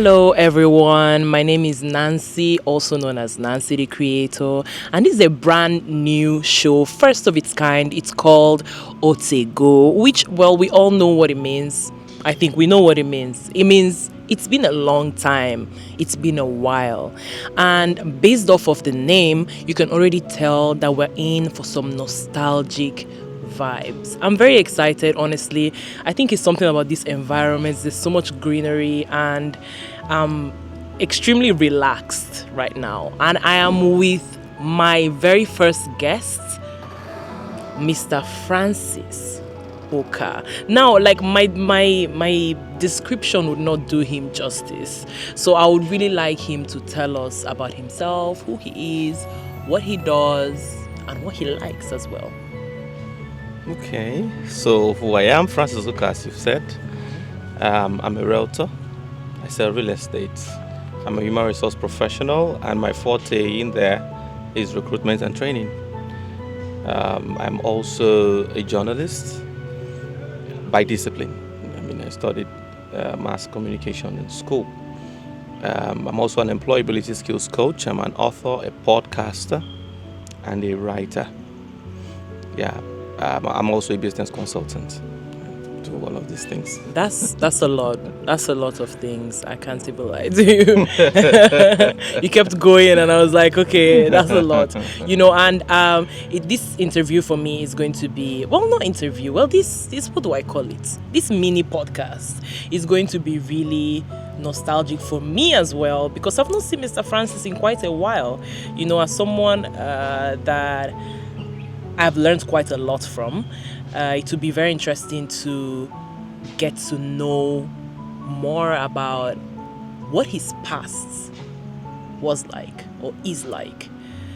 Hello, everyone. My name is Nancy, also known as Nancy the Creator, and this is a brand new show, first of its kind. It's called Otego, which, well, we all know what it means. I think we know what it means. It means it's been a long time, it's been a while. And based off of the name, you can already tell that we're in for some nostalgic vibes. I'm very excited, honestly. I think it's something about these environments. There's so much greenery, and I'm extremely relaxed right now. And I am with my very first guest, Mr. Francis Oka. Now, like my description would not do him justice. So I would really like him to tell us about himself, who he is, what he does, and what he likes as well. Okay, so who I am, Francis Oka, as you've said. I'm a realtor. I sell real estate. I'm a human resource professional, and my forte in there is recruitment and training. I'm also a journalist by discipline. I studied mass communication in school. I'm also an employability skills coach. I'm an author, a podcaster, and a writer. Yeah. I'm also a business consultant. Do all of these things. That's a lot. That's a lot of things. I can't even lie to you. You kept going, and I was like, okay, that's a lot. And this interview for me is going to be, well, not interview. Well, this what do I call it? This mini podcast is going to be really nostalgic for me as well, because I've not seen Mr. Francis in quite a while. As someone that I've learned quite a lot from. It would be very interesting to get to know more about what his past was like or is like.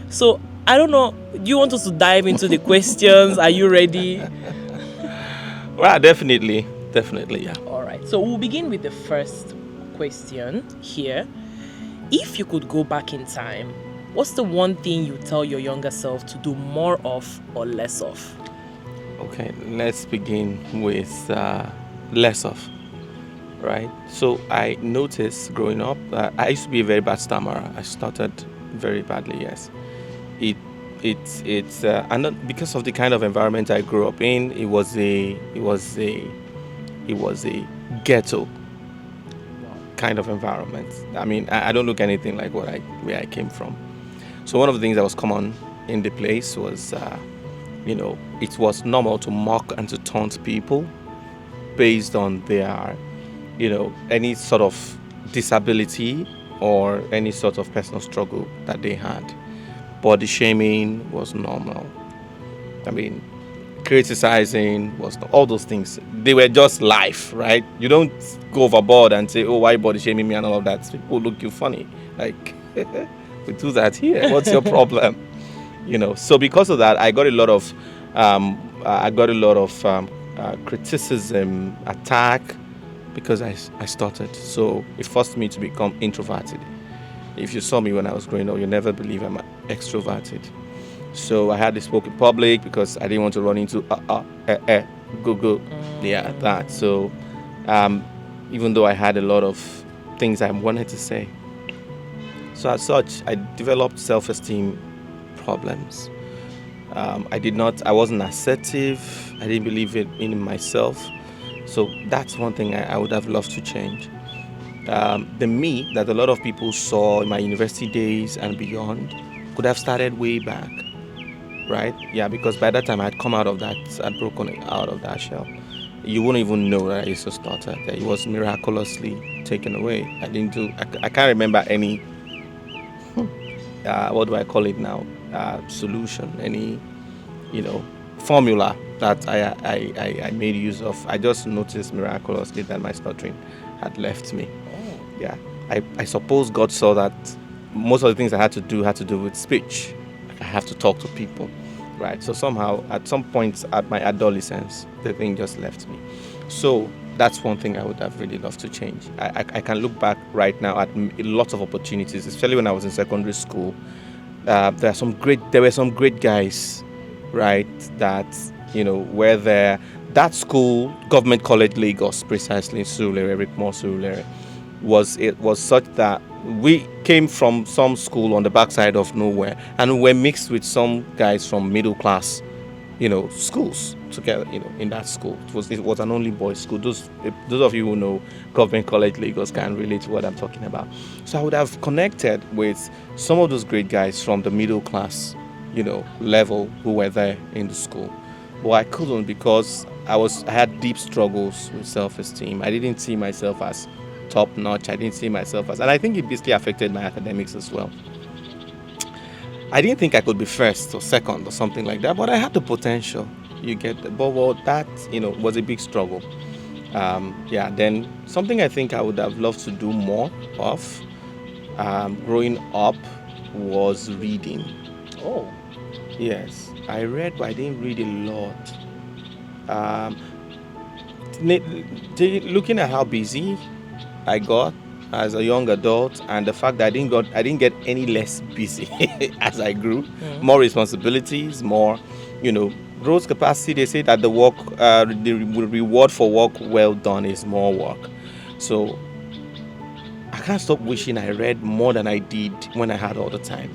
So, I don't know, do you want us to dive into the questions? Are you ready? Well, definitely, yeah. All right, so we'll begin with the first question here. If you could go back in time, what's the one thing you tell your younger self to do more of or less of? Okay, let's begin with less of, right? So I noticed growing up, I used to be a very bad stammerer. I stuttered very badly. Yes, and not because of the kind of environment I grew up in. It was a ghetto kind of environment. I don't look anything like where I came from. So one of the things that was common in the place was, it was normal to mock and to taunt people based on their, any sort of disability or any sort of personal struggle that they had. Body shaming was normal. Criticizing was all those things. They were just life, right? You don't go overboard and say, oh, why body shaming me and all of that. People look you funny. Like... we do that here. What's your problem? So because of that, I got a lot of criticism, attack, because I started. So it forced me to become introverted. If you saw me when I was growing up, you'll never believe I'm extroverted. So I had to speak in public because I didn't want to run into go. Yeah, that. So even though I had a lot of things I wanted to say. So as such, I developed self-esteem problems. I wasn't assertive. I didn't believe in myself. So that's one thing I would have loved to change. The me that a lot of people saw in my university days and beyond could have started way back, right? Yeah, because by that time I'd come out of that, I'd broken out of that shell. You wouldn't even know that I used to stutter. That it was miraculously taken away. I can't remember any what do I call it now? Solution, any, formula that I made use of. I just noticed miraculously that my stuttering had left me. Oh. Yeah, I suppose God saw that most of the things I had to do with speech. I have to talk to people, right? So somehow, at some point at my adolescence, the thing just left me. So that's one thing I would have really loved to change. I can look back right now at lots of opportunities, especially when I was in secondary school. There were some great guys, right, that, were there. That school, Government College Lagos, precisely in Surulere, Rick Moore Surulere, was such that we came from some school on the backside of nowhere, and we were mixed with some guys from middle class, schools together, in that school. It was an only boys school. Those of you who know Government College Lagos can relate to what I'm talking about. So I would have connected with some of those great guys from the middle class, level who were there in the school. But I couldn't because I had deep struggles with self-esteem. I didn't see myself as top notch. I didn't see myself as, and I think it basically affected my academics as well. I didn't think I could be first or second or something like that, but I had the potential. You get, but well, that was a big struggle. Then something I think I would have loved to do more of, growing up, was reading. Oh. Yes, I read, but I didn't read a lot. Um, Looking at how busy I got as a young adult, and the fact that I didn't get any less busy as I grew. More responsibilities, more, growth capacity. They say that the reward for work well done is more work. So I can't stop wishing I read more than I did when I had all the time.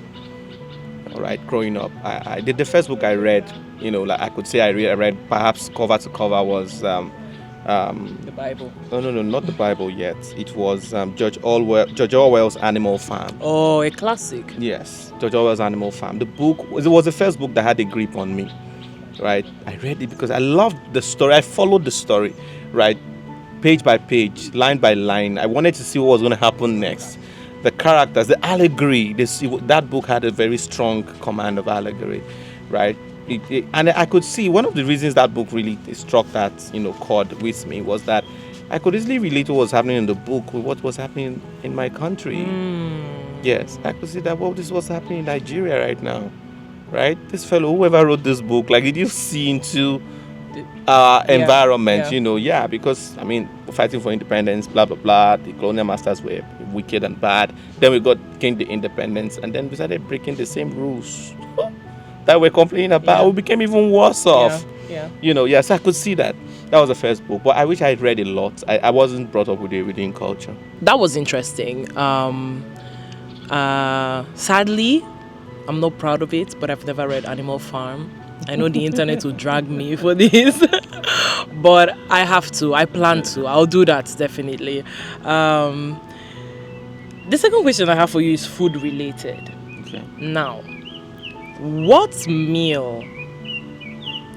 All right, growing up, I did the first book I read. Like I could say I read perhaps cover to cover was. The Bible. No, not the Bible yet. It was George Orwell's Animal Farm. Oh, a classic. Yes, George Orwell's Animal Farm. It was the first book that had a grip on me, right? I read it because I loved the story. I followed the story, right? Page by page, line by line. I wanted to see what was going to happen next. The characters, the allegory. That book had a very strong command of allegory, right? And I could see one of the reasons that book really struck that chord with me was that I could easily relate what was happening in the book with what was happening in my country. Yes, I could see that this was happening in Nigeria right now, right? This fellow, whoever wrote this book, like, did you see into our environment? Yeah. Because fighting for independence, blah blah blah. The colonial masters were wicked and bad. Then we gained the independence, and then we started breaking the same rules that we're complaining about. We became even worse off. Yes, I could see that. That was the first book, but I wish I had read a lot. I wasn't brought up with a reading culture. That was interesting. Sadly, I'm not proud of it, but I've never read Animal Farm. I know the internet will drag me for this, but I have to. I plan to. I'll do that definitely. The second question I have for you is food related. Okay. Now, what meal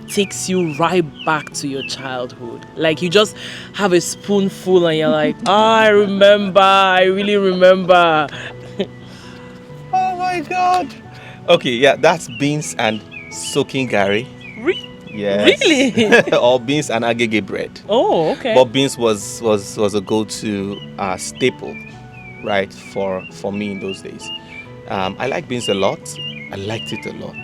takes you right back to your childhood? Like, you just have a spoonful and you're like, I really remember. Oh my God. Okay, yeah, that's beans and soaking gari. Yes. Really? Or beans and agege bread. Oh, okay. But beans was a go-to staple, right, for me in those days. I like beans a lot. I liked it a lot.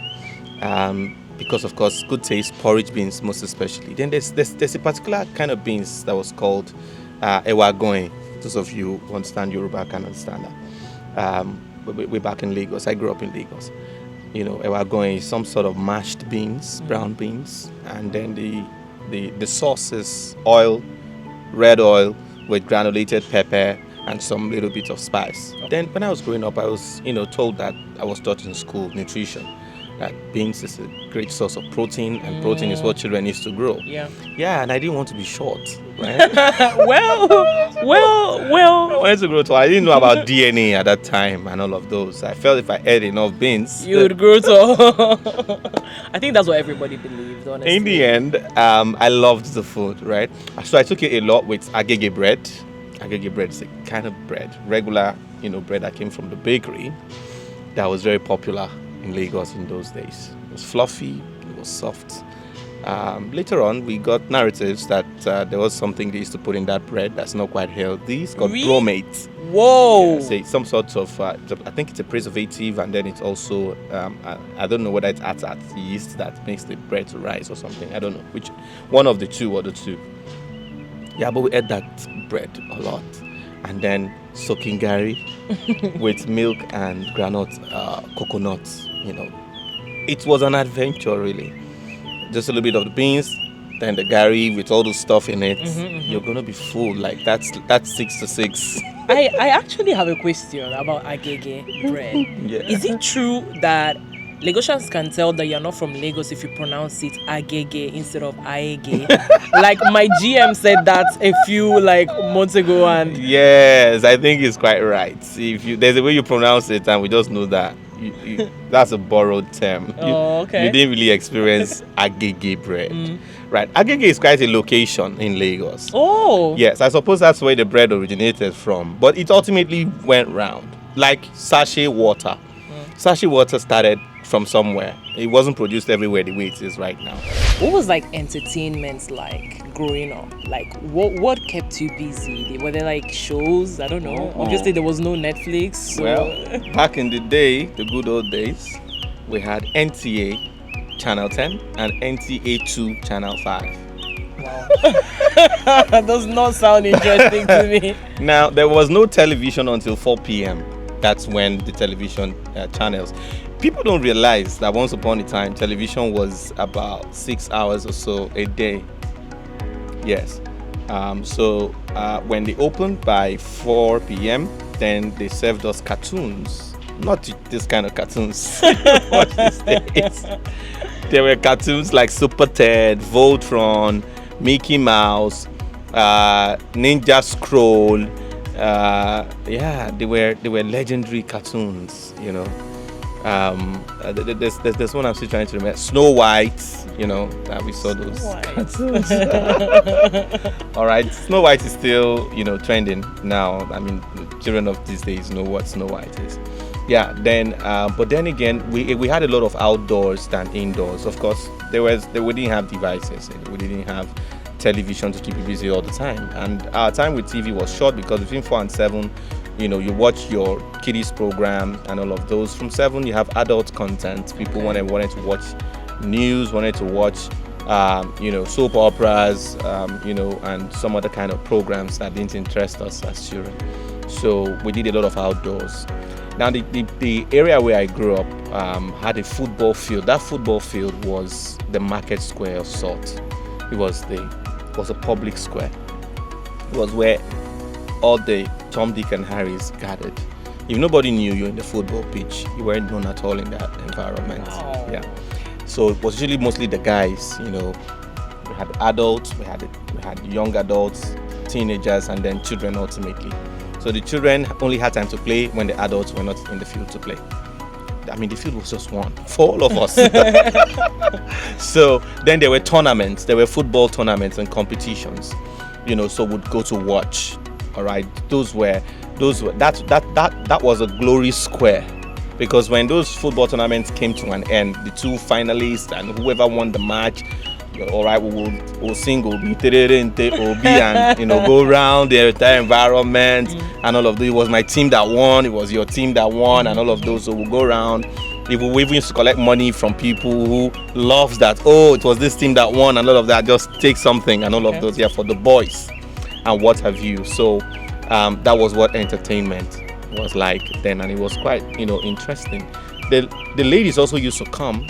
Because of course, good taste, porridge beans most especially. Then there's a particular kind of beans that was called Ekwueme. Those of you who understand Yoruba can understand that. We're back in Lagos. I grew up in Lagos. Ekwueme is some sort of mashed beans, brown beans, and then the sauce is oil, red oil with granulated pepper and some little bit of spice. Then when I was growing up, I was told that I was taught in school nutrition that beans is a great source of protein, and protein is what children need to grow. Yeah, and I didn't want to be short, right? well. I wanted to grow tall. I didn't know about DNA at that time and all of those. I felt if I ate enough beans, you would grow tall. I think that's what everybody believed, honestly. In the end, I loved the food, right? So I took it a lot with agege bread. Agege bread is a kind of bread, regular, bread that came from the bakery that was very popular in Lagos in those days. It was fluffy, it was soft. Later on, we got narratives that there was something they used to put in that bread that's not quite healthy. It's called bromate. Whoa! Yeah, so some sort of, I think it's a preservative, and then it's also, I don't know whether it adds at yeast that makes the bread to rise or something. I don't know which one of the two or the two. Yeah, but we ate that bread a lot. And then soaking gari with milk and coconuts, It was an adventure, really. Just a little bit of the beans, then the gari with all the stuff in it. You're going to be full. Like, that's 6 to 6. I actually have a question about agege bread. Yeah. Is it true that Lagosians can tell that you're not from Lagos if you pronounce it agege instead of aege? Like my GM said that a few like months ago, and Yes, I think it's quite right. If you there's a way you pronounce it, and we just know that that's a borrowed term. oh, You okay. didn't really experience agege bread, right? Agege is quite a location in Lagos. Oh, Yes, I suppose that's where the bread originated from, but it ultimately went round like sachet water. Sachet water started from somewhere. It wasn't produced everywhere the way it is right now. what was like entertainment like growing up? Like what kept you busy? Were there like shows? I don't know. Obviously there was no Netflix. So. Well, back in the day, the good old days, we had NTA Channel 10 and NTA 2 Channel 5. That does not sound interesting to me. Now, there was no television until 4 p.m. That's when the television channels. People don't realize that once upon a time, television was about 6 hours or so a day. Yes. So when they opened by 4 p.m., then they served us cartoons. Not this kind of cartoons. Watch these days. There were cartoons like Super Ted, Voltron, Mickey Mouse, Ninja Scroll. Yeah, they were legendary cartoons. You know. There's one I'm still trying to remember. Snow White. You know, that we saw those cartoons. All right, Snow White is still trending now. I mean, children of these days know what Snow White is. Yeah. Then, but then again, we had a lot of outdoors than indoors. Of course, we didn't have devices. We didn't have television to keep you busy all the time. And our time with TV was short because between 4 and 7, you watch your kiddies program and all of those. From 7, you have adult content. People wanted to watch news, wanted to watch, soap operas, and some other kind of programs that didn't interest us as children. So we did a lot of outdoors. Now, the area where I grew up had a football field. That football field was the market square of Salt. It was a public square. It was where all the Tom, Dick, and Harrys gathered. If nobody knew you in the football pitch, you weren't known at all in that environment. Wow. Yeah. So it was usually mostly the guys. We had adults, we had young adults, teenagers, and then children ultimately. So the children only had time to play when the adults were not in the field to play. I mean, the field was just one for all of us. So then there were tournaments. There were football tournaments and competitions. So we'd go to watch. All right, that was a glory square, because when those football tournaments came to an end, the two finalists and whoever won the match, all right, we'll sing Obi and go around the entire environment and all of those. It was my team that won, it was your team that won, and all of those. So we'll go around. We even used to collect money from people who loves that. Oh, it was this team that won and all of that. Just take something and all of those. Yeah, for the boys and what have you. So that was what entertainment was like then, and it was quite interesting. The ladies also used to come,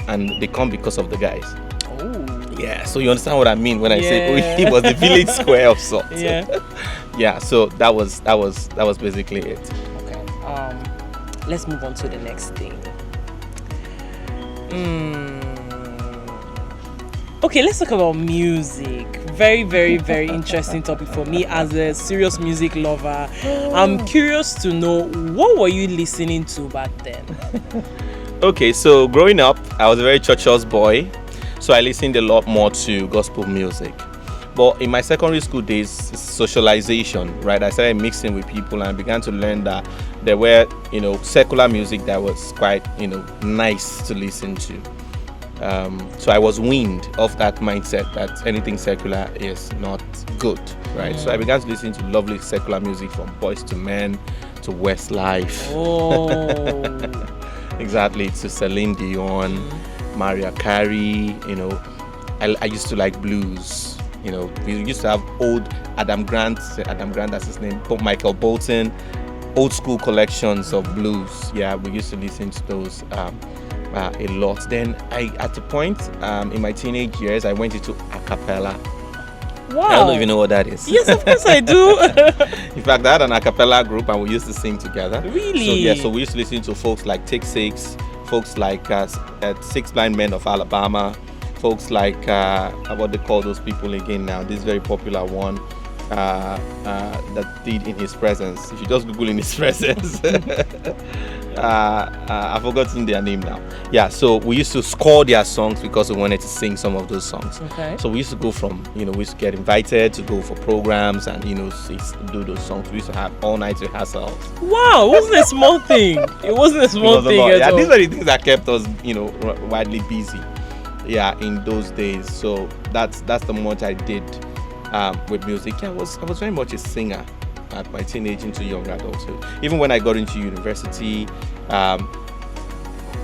and they come because of the guys. Yeah, so you understand what I mean when I say it was the village square of Salt. Yeah. Yeah, so that was basically it. Okay. Let's move on to the next thing. Okay, let's talk about music. Very, very, very interesting topic for me as a serious music lover. I'm curious to know, what were you listening to back then? Okay, so growing up, I was a very church's boy. So I listened a lot more to gospel music. But in my secondary school days, socialization, right? I started mixing with people and I began to learn that there were, secular music that was quite, nice to listen to. So I was weaned off that mindset that anything secular is not good, right? So I began to listen to lovely secular music, from Boys to Men to Westlife. Oh. Exactly, to Celine Dion. Mariah Carey, I used to like blues. We used to have old Adam Grant, that's his name, Michael Bolton, old school collections of blues. Yeah, we used to listen to those a lot. Then at the point in my teenage years, I went into a cappella. Wow. I don't even know what that is. Yes, of course I do. In fact, I had an a cappella group and we used to sing together. Really? So yeah, so we used to listen to folks like Take Six, folks like Six Blind Men of Alabama, folks like what they call those people again now. This very popular one that did In His Presence. If you just Google In His Presence, I've forgotten their name now. Yeah, so we used to score their songs because we wanted to sing some of those songs. Okay. So we used to go from, we used to get invited to go for programs and, do those songs. We used to have all night rehearsals. Wow, it wasn't a small thing. It wasn't a small thing at Yeah, all. these are the things that kept us, widely busy. Yeah, in those days. So that's the much I did with music. Yeah, I was very much a singer at my teenage into young adulthood. Even when I got into university,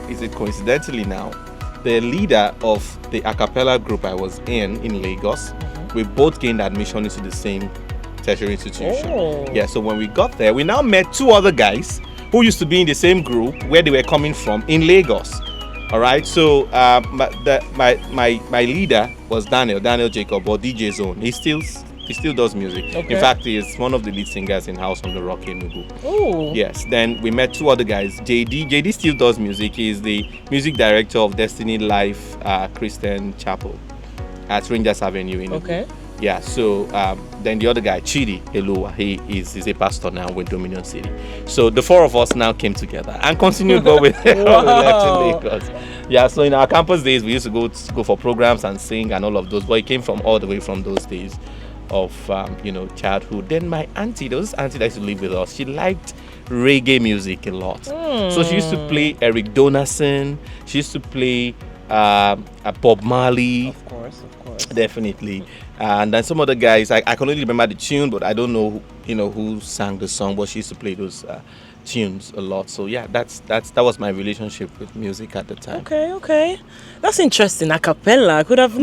is it coincidentally now, the leader of the a cappella group I was in Lagos, we both gained admission into the same tertiary institution. Oh. Yeah, so when we got there, we now met two other guys who used to be in the same group where they were coming from in Lagos. All right, so my leader was Daniel Jacob, or DJ Zone. He still does music. Okay. In fact, he is one of the lead singers in House on the Rock in Enugu. Oh. Yes. Then we met two other guys. JD still does music. He is the music director of Destiny Life Christian Chapel at Rangers Avenue in Enugu. Okay. Yeah, so then the other guy, Chidi Elua, he's a pastor now with Dominion City. So the four of us now came together and continued going with when we left in Lagos. Yeah, so in our campus days, we used to go for programs and sing and all of those, but it came from all the way from those days of, childhood. Then my auntie that used to live with us, she liked reggae music a lot. So she used to play Eric Donaldson, she used to play Bob Marley. Of course. Definitely. And then some other guys, I can only remember the tune, but I don't know, who sang the song, but she used to play those tunes a lot. So yeah, that was my relationship with music at the time. Okay. That's interesting. A cappella. I would have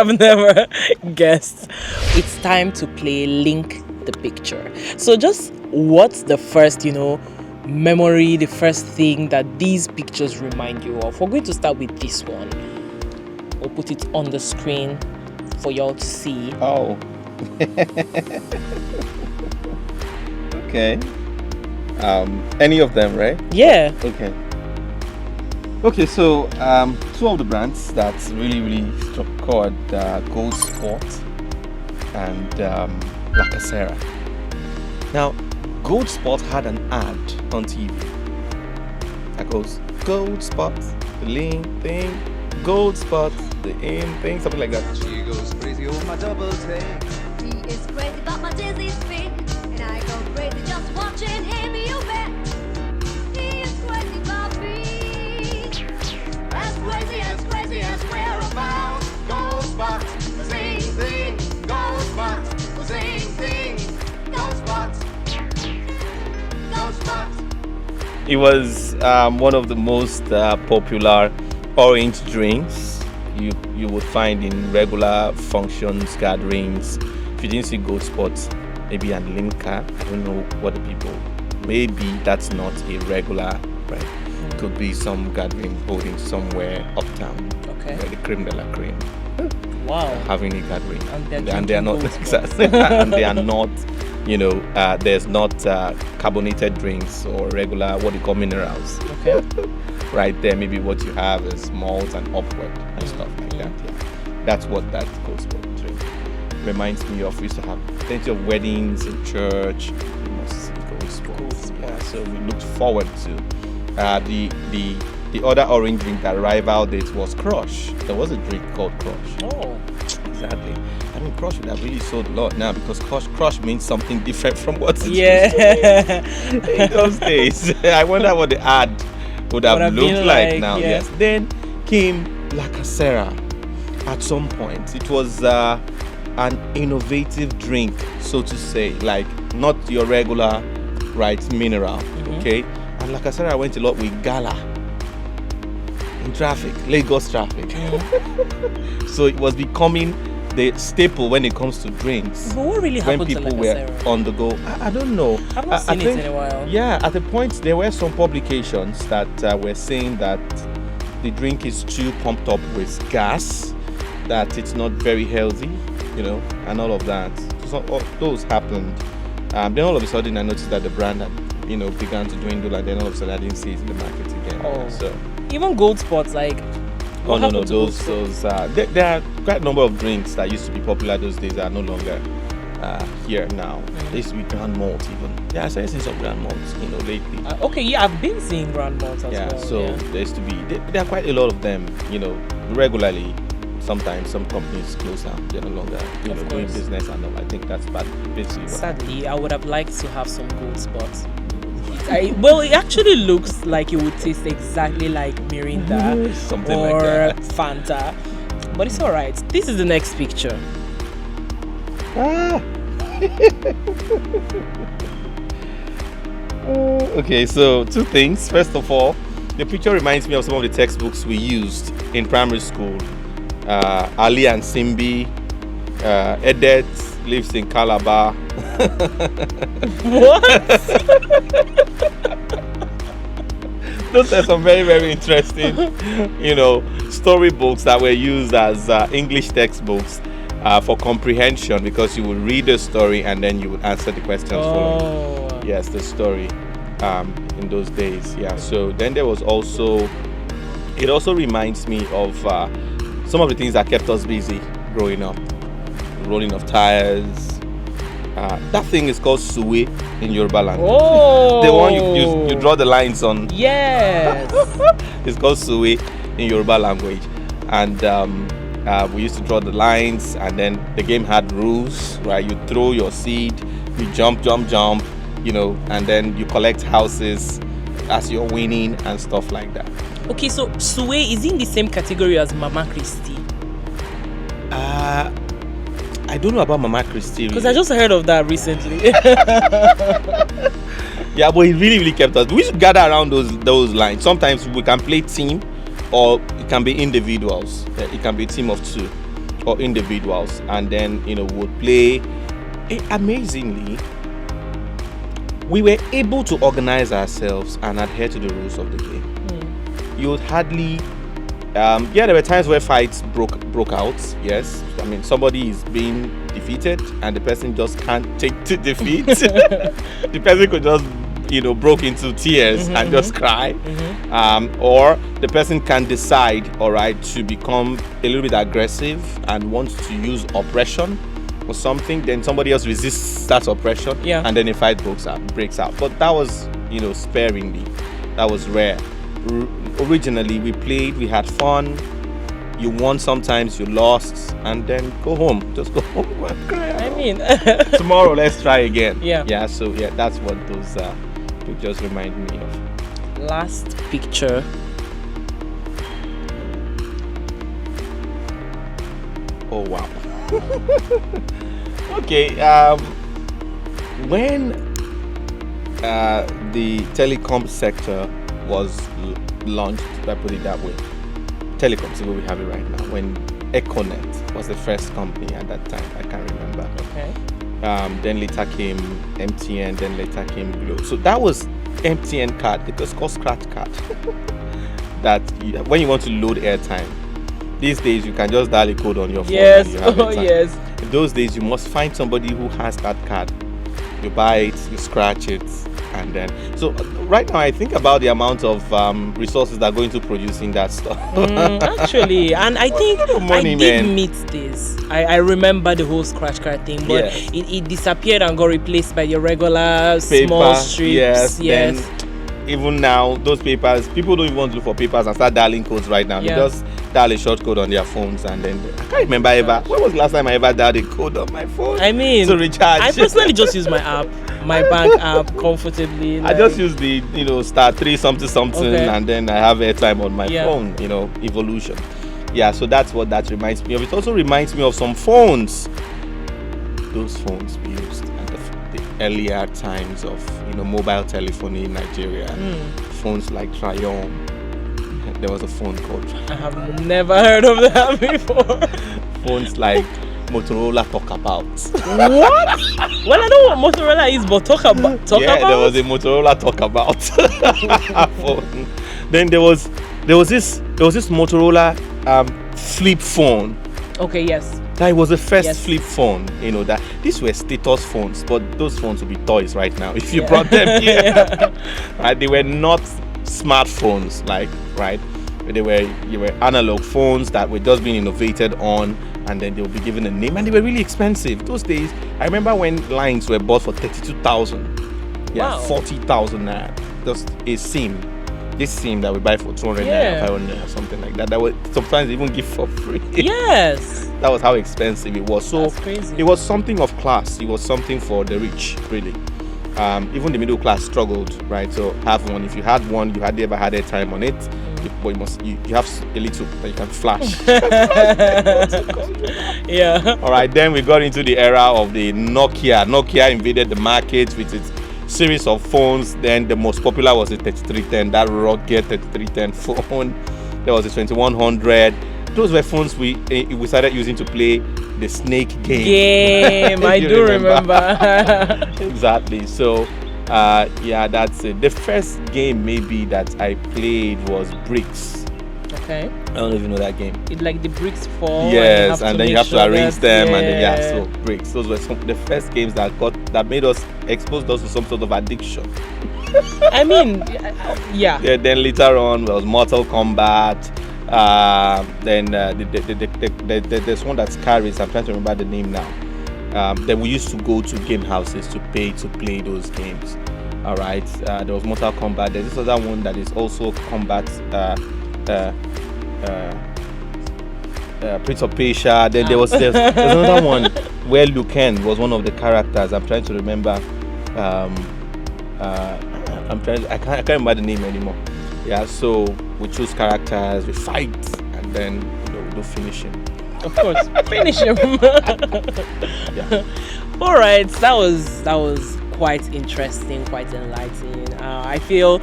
never guessed. It's time to play Link the Picture. So just what's the first, memory, the first thing that these pictures remind you of? We're going to start with this one. We'll put it on the screen for y'all to see. Oh. Okay. Any of them, right? Yeah. Okay, so two of the brands that really struck chord, Gold Sport and La Casera. Now, Gold Sport had an ad on TV that goes, Gold Spot, the lean thing, Gold Spot, the in thing, something like that. She goes crazy over my double take. He is crazy about my dizzy spin, and I go crazy just watching him, you bet. He is crazy about me. As crazy as whereabouts. Gold spot, the same thing. Gold spot, the same thing. Gold spot, gold spot. It was one of the most popular orange drinks you would find in regular functions, gatherings. If you didn't see Gold Spot, maybe an Limca, I don't know what the people, maybe that's not a regular, right? It could be some gathering holding somewhere uptown. Okay. Where the creme de la creme Wow. having a gathering. And they are not exactly, and they are not, there's not carbonated drinks or regular what you call minerals. Okay. Right there, maybe what you have is malt and upward and stuff like that. Yeah. That's what that Gold Sport drink reminds me of. We used to have plenty of weddings in church. We must see Gold Sport. Yeah, so we looked forward to the other orange drink that rivaled it was Crush. There was a drink called Crush. Oh. Exactly. I mean, Crush would have really sold a lot now because Crush means something different from what it Yeah. used to. In those days. I wonder what the ad would have looked been like like, now. yeah. Yes. Then came La Casera at some point. It was an innovative drink, so to say, like not your regular, right, mineral. Okay. And La Casera went a lot with Gala in traffic, Lagos traffic. So it was becoming the staple when it comes to drinks. But what really When happened people to were Lacasera? on the go, I don't know. I've not seen it in a while. Yeah, at the point there were some publications that were saying that the drink is too pumped up with gas, that it's not very healthy. and all of that. So all those happened. Then all of a sudden I noticed that the brand had, began to dwindle, and then all of a sudden I didn't see it in the market again. Oh. So. Even gold spots, like. Oh what no, happened to gold those spots? there are quite a number of drinks that used to be popular those days that are no longer here now. There used to be Grand Malt even. Yeah, I started seeing some Grand Malts, lately. Okay, yeah, I've been seeing Grand Malts as Yeah, well. so there used to be there are quite a lot of them, regularly. Sometimes some companies close down, they're no longer Of doing course. business and all. I think that's basically what. Sadly, I would have liked to have some gold spots. It actually looks like it would taste exactly like Mirinda Something or like that. Fanta, but it's all right. This is the next picture. Okay, so two things. First of all, the picture reminds me of some of the textbooks we used in primary school. Ali and Simbi, Edet lives in Calabar. What? Those are some very, very interesting, storybooks that were used as English textbooks for comprehension, because you would read the story and then you would answer the questions following. Oh. Yes, the story in those days. Yeah. So then there was also, it also reminds me of some of the things that kept us busy growing up. Rolling of tires. That thing is called suwe in Yoruba land. Oh. The one you draw the lines on. Yes. It's called suwe in Yoruba language. And we used to draw the lines, and then the game had rules, right? You throw your seed, you jump, and then you collect houses as you're winning and stuff like that. Okay, so Suwe is in the same category as Mama Christie. I don't know about Mama Christie. Because I just heard of that recently. Yeah, but it really, really kept us. We should gather around those lines. Sometimes we can play team, or it can be individuals. It can be a team of two or individuals, and then we'll play. Amazingly, we were able to organize ourselves and adhere to the rules of the game. You would hardly. There were times where fights broke out. Yes, I mean somebody is being defeated and the person just can't take the defeat. The person could just broke into tears and just cry. Or the person can decide, all right, to become a little bit aggressive and wants to use oppression or something. Then somebody else resists that oppression, and then a fight breaks out. But that was sparingly. That was rare. Originally we played, we had fun, you won sometimes, you lost, and then just go home and cry. I mean, tomorrow let's try again. So that's what those pictures remind me of. Last picture. Oh wow. Okay, when the telecom sector was launched, if I put it that way, telecoms is where we have it right now. When Ekwueme was the first company at that time, I can't remember. Okay. Then later came MTN, then later came Glo. So that was MTN card. It was called scratch card. That when you want to load airtime, these days you can just dial a code on your phone. Yes. And you have airtime. Yes. In those days, you must find somebody who has that card. You buy it, you scratch it, and then. So right now, I think about the amount of resources that go into producing that stuff. Actually, and I think money, I did man. meet this. I remember the whole scratch card thing, but it disappeared and got replaced by your regular small strips. Then even now, those papers, people don't even want to look for papers and start dialing codes right now. They just dial a short code on their phones, and then I can't remember ever. When was the last time I ever dialed a code on my phone? I mean, to recharge. I personally just use my app, my bank app, comfortably. I just use the star 3 something, and then I have airtime on my phone. Evolution. Yeah, so that's what that reminds me of. It also reminds me of some phones. Those phones we used at the earlier times of mobile telephony in Nigeria. Phones like Triumph. There was a phone called Triumph. I have never heard of that before. Phones like Motorola Talkabout. What? Well, I know what Motorola is, but talk about. There was a Motorola Talkabout phone. Then there was this Motorola flip phone. Okay, yes. That it was the first Yes. flip phone. That these were status phones, but those phones would be toys right now if you Yeah. brought them here. Right? They were not smartphones, right? They were analog phones that were just being innovated on, and then they would be given a name, and they were really expensive. Those days, I remember when lines were bought for 32,000. Yeah, Wow. 40,000 naira. Just a SIM. This SIM that we buy for 200 Yeah. naira, 500 naira, something like that. That was sometimes even give for free. Yes. That was how expensive it was. So That's crazy. it was something of class. It was something for the rich, really. Even the middle class struggled, right? So have one. If you had one, you hardly ever had a time on it. But you have a little that you can flash. Yeah. All right, then we got into the era of the Nokia. Nokia invaded the market with its series of phones. Then the most popular was the 3310, that rugged 3310 phone. There was the 2100. Those were phones we started using to play the snake game. I You do remember. Exactly. So, that's it. The first game maybe that I played was Bricks. Okay. I don't know if you know that game. It like the bricks fall. Yes, and then you make have to sure arrange that- them, and then so Bricks. Those were some the first games that made us exposed us to some sort of addiction. I mean, yeah. Then later on was Mortal Kombat. Then there's one that's carries. I'm trying to remember the name now. Then we used to go to game houses to pay to play those games. All right. There was Mortal Kombat. There's this other one that is also combat. Prince of Persia. Then there's another one where Liu Kang was one of the characters. I'm trying to remember. I can't remember the name anymore. Yeah, so we choose characters, we fight, and then we do finishing. Of course, finish him. Yeah. All right, that was quite interesting, quite enlightening. I feel,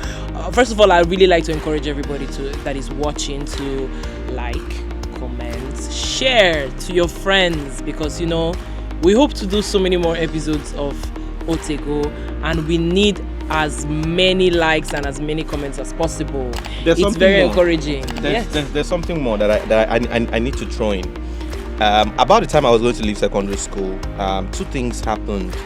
first of all, I really like to encourage everybody that is watching to like, comment, share to your friends, because we hope to do so many more episodes of Otego, and we need as many likes and as many comments as possible. There's It's something very more. encouraging. There's something more that I need to throw in. About the time I was going to leave secondary school, two things happened,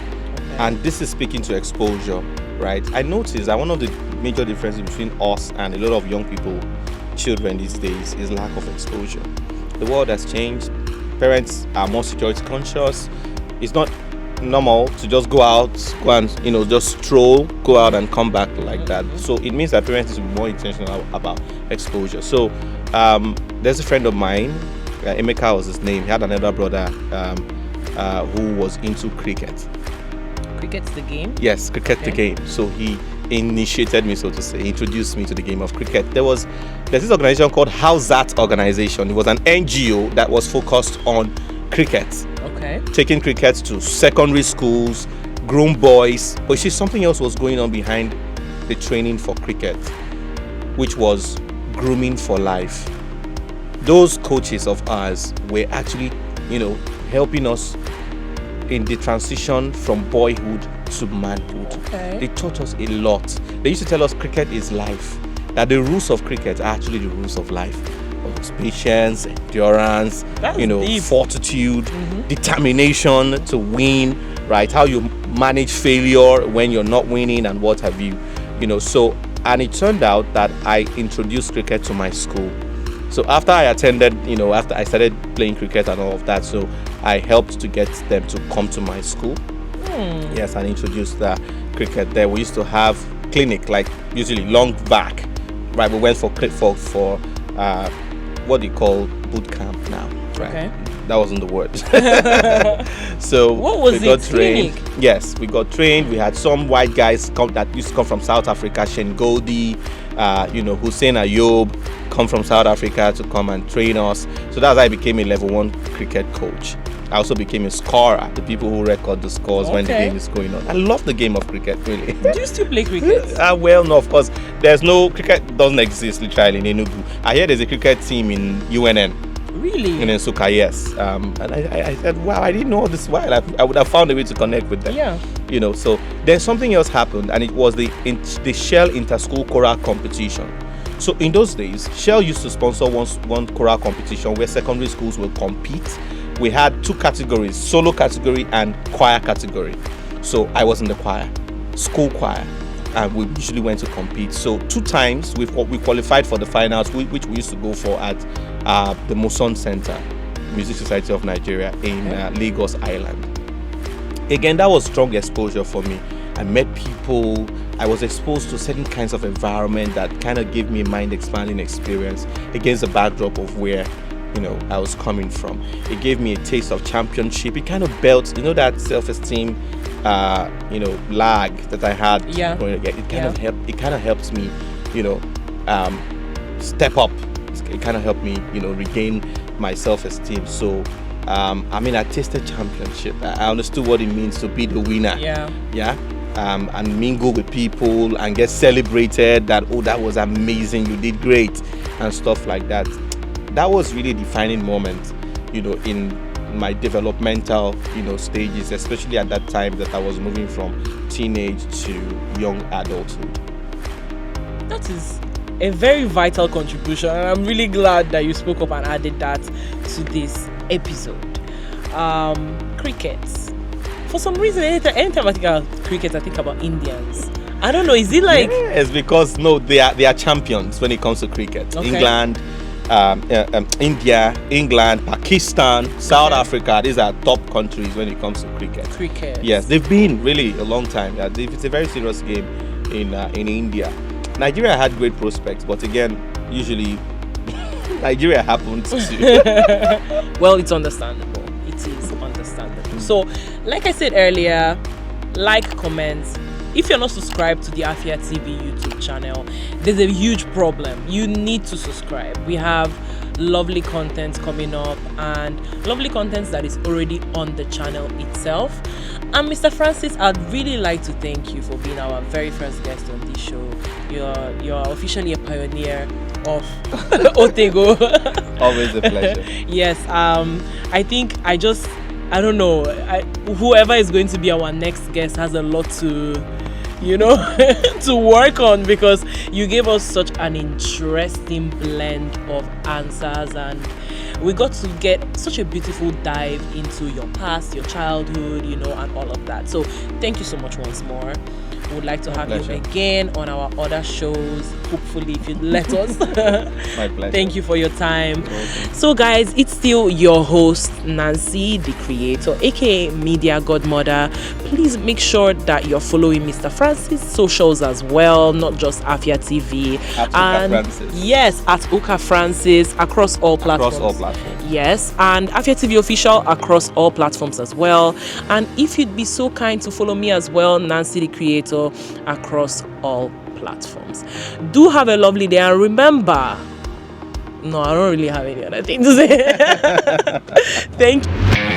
and this is speaking to exposure, right? I noticed that one of the major differences between us and a lot of young people, children these days, is lack of exposure. The world has changed. Parents are more security conscious. It's not normal to just go and just stroll, go out and come back like that. So it means that parents need to be more intentional about exposure. So there's a friend of mine, Emeka was his name. He had another brother who was into cricket. Cricket's the game. Yes, cricket the Okay. game. So he initiated me, so to say, introduced me to the game of cricket. There's this organization called How's That Organization. It was an NGO that was focused on cricket, Okay. taking cricket to secondary schools, groom boys. But you see, something else was going on behind the training for cricket, which was grooming for life. Those coaches of ours were actually, helping us in the transition from boyhood to manhood. Okay. They taught us a lot. They used to tell us cricket is life, that the rules of cricket are actually the rules of life. Patience, endurance, That's deep. fortitude, determination to win, right? How you manage failure when you're not winning and what have you, So, and it turned out that I introduced cricket to my school. So after I attended, after I started playing cricket and all of that, so I helped to get them to come to my school. Yes, and introduced the cricket there. We used to have clinic, like usually long back, right? We went for what do you call boot camp now, right? Okay. That wasn't the word. So What was we got it? trained. Clinic? Yes, we got trained. We had some white guys that used to come from South Africa, Shane Goldie, Hussein Ayoub, come from South Africa to come and train us. So that's how I became a level 1 cricket coach. I also became a scorer, the people who record the scores when the Okay. game is going on. I love the game of cricket, really. Do you still play cricket? Well, no, of course. There's no cricket, doesn't exist literally in Enugu. I hear there's a cricket team in UNN. Really? In Nsukka, yes. And I said, wow, I didn't know all this while. I would have found a way to connect with them. Yeah. So then something else happened, and it was the Shell Inter-School Choral Competition. So in those days, Shell used to sponsor one choral competition where secondary schools will compete we had two categories: solo category and choir category. So I was in the choir, school choir, and we usually went to compete. So 2 times we qualified for the finals, which we used to go for at the Muson Center, Music Society of Nigeria in Lagos Island. Again, that was strong exposure for me. I met people. I was exposed to certain kinds of environment that kind of gave me a mind-expanding experience against the backdrop of where, I was coming from. It gave me a taste of championship. It kind of built, that self-esteem, lag that I had. Yeah. It kind of helped me, step up. It kind of helped me, regain my self-esteem. So, I tasted championship. I understood what it means to be the winner. Yeah. And mingle with people and get celebrated that was amazing, you did great, and stuff like that. That was really a defining moment, in my developmental, stages, especially at that time that I was moving from teenage to young adulthood. That is a very vital contribution, and I'm really glad that you spoke up and added that to this episode. Cricket. For some reason, anytime I think about cricket, I think about Indians. I don't know. Is it like? Yes, because they are champions when it comes to cricket. Okay. England, India, England, Pakistan, South Africa. These are top countries when it comes to cricket. Cricket. Yes, they've been really a long time. It's a very serious game in India. Nigeria had great prospects, but again, usually Nigeria happens to. Well, it's understandable. It is understandable. So, like I said earlier, like, comment. If you're not subscribed to the Afia TV YouTube channel, there's a huge problem. You need to subscribe. We have lovely content coming up, and lovely content that is already on the channel itself. And Mr. Francis, I'd really like to thank you for being our very first guest on this show. You're officially a pioneer of Otego. Always a pleasure. Yes, I think I don't know. Whoever is going to be our next guest has a lot to, to work on, because you gave us such an interesting blend of answers, and we got to get such a beautiful dive into your past, your childhood, and all of that. So thank you so much once more. We would like to have you again on our other shows, hopefully, if you let us. My pleasure. Thank you for your time. So guys, it's still your host, Nancy, the creator, aka Media Godmother. Please make sure that you're following Mr. Francis' socials as well, not just Afia TV. At Uka Francis. Yes, at Uka Francis across all platforms. Yes, and Afia TV official across all platforms as well. And if you'd be so kind to follow me as well, Nancy the creator, across all platforms. Do have a lovely day, and remember, no, I don't really have any other thing to say. Thank you.